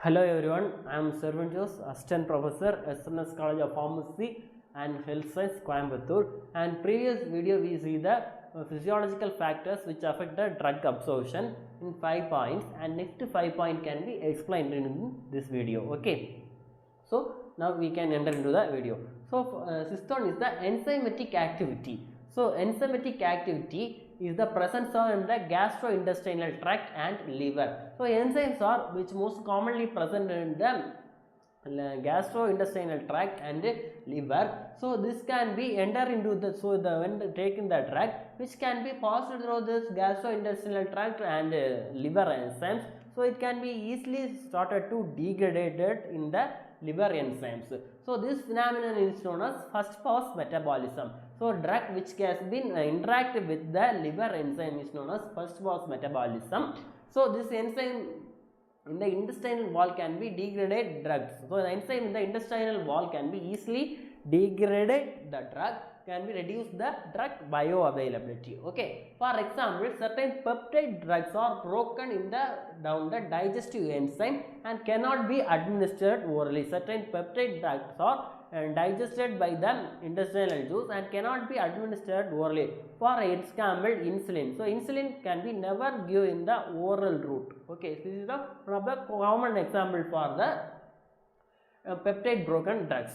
Hello everyone, I am Servant Jose, Assistant Professor, SNS College of Pharmacy and Health Science, Coimbatore. And previous video we see the physiological factors which affect the drug absorption in 5 points, and next 5 points can be explained in this video. Okay, so now we can enter into the video. So sixth one is the enzymatic activity. So enzymatic activity is the presence in the gastrointestinal tract and liver. So enzymes are which most commonly present in the gastrointestinal tract and liver. So this can be enter into the when taking the drug which can be passed through this gastrointestinal tract and liver enzymes. So it can be easily started to degraded in the liver enzymes. So this phenomenon is known as first pass metabolism. So drug which has been interacted with the liver enzyme is known as first pass metabolism. So this enzyme in the intestinal wall can be degraded drugs. So the enzyme in the intestinal wall can be easily degraded the drug, can be reduce the drug bioavailability. Okay, for example, certain peptide drugs are broken in the down the digestive enzyme and cannot be administered orally. Certain peptide drugs are digested by the intestinal juice and cannot be administered orally. For example, insulin. So insulin can be never given in the oral route. Okay, this is the one of the common example for the peptide broken drugs.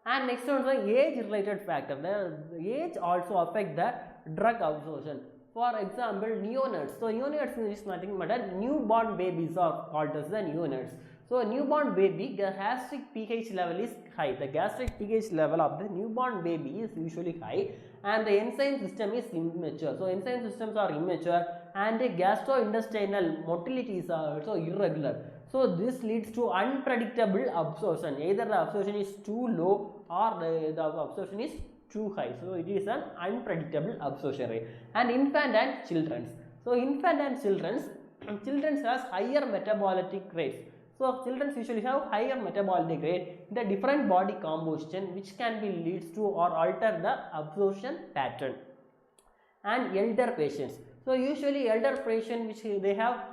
And next one is the age related factor. The age also affect the drug absorption. For example, neonates. So neonates is nothing but a newborn babies are called as the neonates. So a newborn baby, the gastric pH level is high. The gastric pH level of the newborn baby is usually high, and the enzyme system is immature. So enzyme systems are immature, and the gastrointestinal motility is also irregular. So this leads to unpredictable absorption. Either the absorption is too low or the absorption is too high. So it is an unpredictable absorption rate. And infant and children's. So infant and children's has higher metabolic rates. So children usually have higher metabolic rate in the different body composition, which can be leads to or alter the absorption pattern. And elder patients. So usually elder patients which they have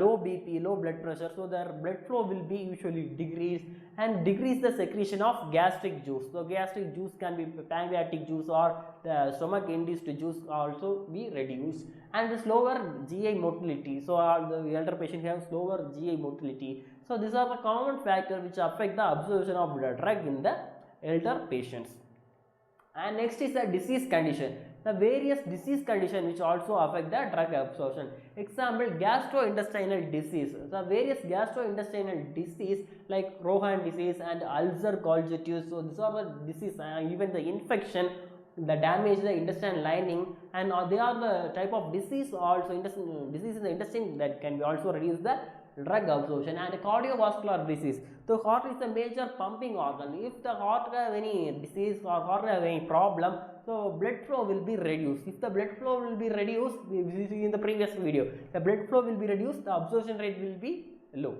low BP, low blood pressure, so their blood flow will be usually decreased and decrease the secretion of gastric juice. So gastric juice can be pancreatic juice or the stomach induced juice also be reduced, and this lower GI motility. So the elder patient has lower GI motility. So these are the common factors which affect the absorption of the drug in the elder patients. And next is the disease condition. The various disease condition which also affect the drug absorption. Example, gastrointestinal disease. The various gastrointestinal disease like Rohan disease and ulcer colitis. So these are the disease, even the infection, the damage the intestine lining, and they are the type of disease also disease in the intestine that can be also reduce the drug absorption. And cardiovascular disease. So heart is a major pumping organ. If the heart have any disease or heart have any problem, so blood flow will be reduced. If the blood flow will be reduced, we see in the previous video, the blood flow will be reduced, the absorption rate will be low.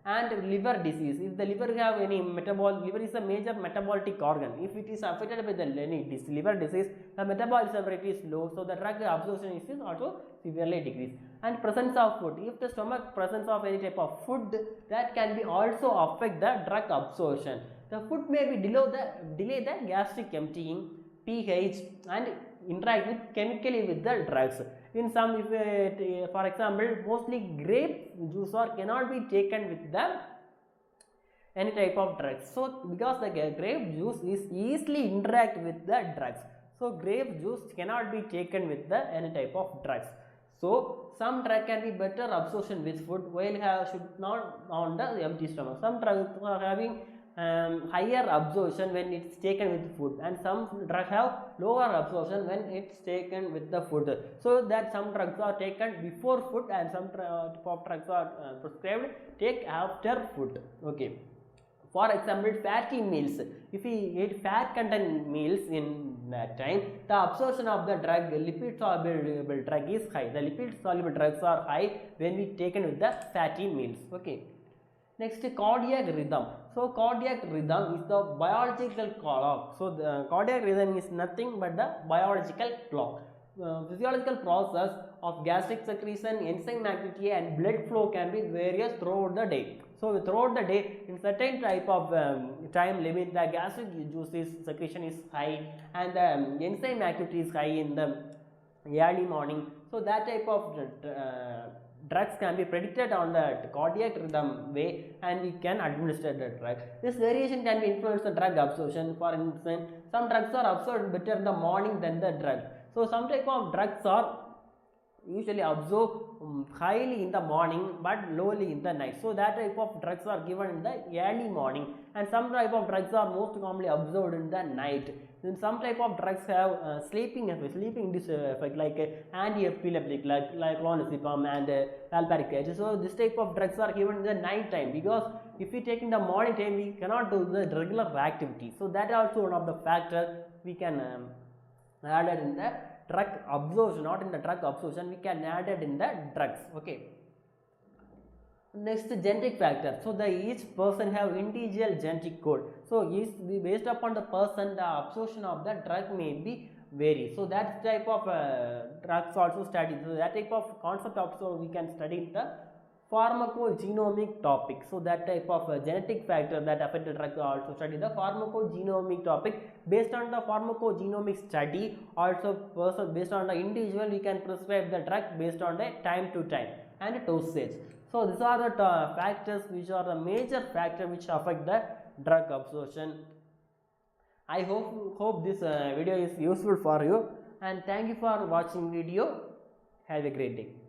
And liver disease. If the liver have any liver is a major metabolic organ. If it is affected by the liver disease, the metabolism rate is low, so the drug absorption is also severely decreased. And presence of food. If the stomach presence of any type of food, that can be also affect the drug absorption. The food may be delay the gastric emptying, pH, and interact with chemically with the drugs. In some, if for example, mostly grape juice or cannot be taken with the any type of drugs. So because the grape juice is easily interact with the drugs, so grape juice cannot be taken with the any type of drugs. So some drug can be better absorption with food, while should not on the empty stomach. Some drugs are having higher absorption when it's taken with food, and some drugs have lower absorption when it's taken with the food. So that some drugs are taken before food and some drugs are prescribed take after food. Okay, for example, fatty meals. If we eat fat content meals in that time, the absorption of the drug, lipid soluble drug is high. The lipid soluble drugs are high when we taken with the fatty meals. Okay. Next, cardiac rhythm. So cardiac rhythm is the biological clock. So the cardiac rhythm is nothing but the biological clock. Physiological process of gastric secretion, enzyme activity and blood flow can be various throughout the day. So throughout the day, in certain type of time limit, the gastric juices secretion is high and the enzyme activity is high in the early morning. So that type of drugs can be predicted on the cardiac rhythm way, and we can administer the drug. This variation can be influenced the drug absorption. For instance, some drugs are absorbed better in the morning than the drug. So some type of drugs are usually absorb highly in the morning but lowly in the night. So that type of drugs are given in the early morning, and some type of drugs are most commonly absorbed in the night. Then some type of drugs have sleeping effect like anti-epileptic like clonazepam and valproic acid. So this type of drugs are given in the night time, because if we take in the morning time we cannot do the regular activity. So that also one of the factor we can add it in the drug absorption, not in the drug absorption, we can add it in the drugs. Okay. Next, genetic factor. So the each person have individual genetic code. So based upon the person, the absorption of the drug may be vary. So that type of drugs also studied. So that type of concept also we can study in the pharmacogenomic topic. So that type of genetic factor that affect the drug also study the pharmacogenomic topic. Based on the pharmacogenomic study, also person based on the individual, we can prescribe the drug based on the time to time and dosage. So these are the factors which are the major factor which affect the drug absorption. I hope this video is useful for you, and thank you for watching video. Have a great day.